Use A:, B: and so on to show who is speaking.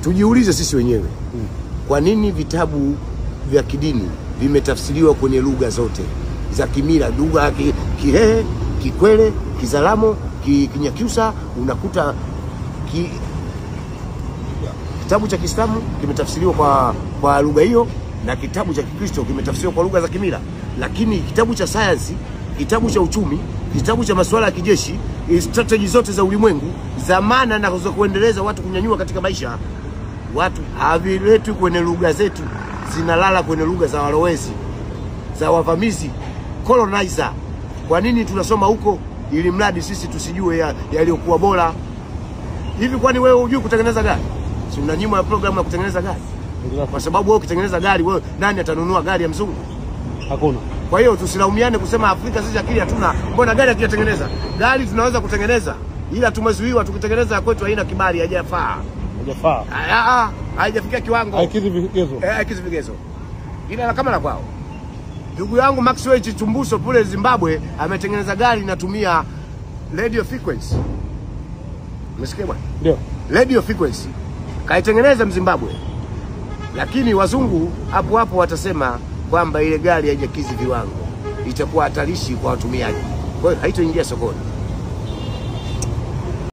A: tujiulize sisi wenyewe. Kwa nini vitabu vya kidini vimetafsiriwa kwenye lugha zote za kimila, lugha ya Kihehe, Kikwele, Kizalamo, Kinyakyusa, unakuta kitabu cha Kiislamu kimetafsiriwa kwa lugha hiyo, na kitabu cha Kikristo kimetafsiriwa kwa lugha za kimila. Lakini kitabu cha sayansi, kitabu cha uchumi, kitabu cha masuala ya kijeshi, strategy zote za ulimwengu za maana na za kuendeleza watu kunyanyua katika maisha, watu haviletwi kwenye lugha zetu, zinalala kwenye lugha za walowezi, za wavamizi, colonizer. Kwa nini tunasoma huko ili mradi sisi tusijue yaliyokuwa bora? Hivi kwani wewe hujui kutengeneza gari? Si unanyimwa programu ya kutengeneza gari? Kwa sababu wewe ukitengeneza gari, wewe nani atanunua gari ya mzungu? Hakuna. Kwa hiyo tusilaumiane kusema Afrika sisi akili hatuna. Mbona gari hatujatengeneza? Gari tunaweza kutengeneza, ila tumezuiwa. Tukitengeneza kwetu haina kibali, haijafaa. Haijafikia kiwango. Haikizi vigezo. Haikizi vigezo. Ila kama la kwao. Ndugu yangu Maxwell Chitumbuso kule Zimbabwe ametengeneza gari inatumia radio frequency. Umesikia bwana? Ndio. Radio frequency. Kaitengeneza Mzimbabwe. Lakini wazungu hapo watasema kwamba ile gari haijakizi viwango, itakuwa hatarishi kwa watumiaji, kwa hiyo haitoingia sokoni.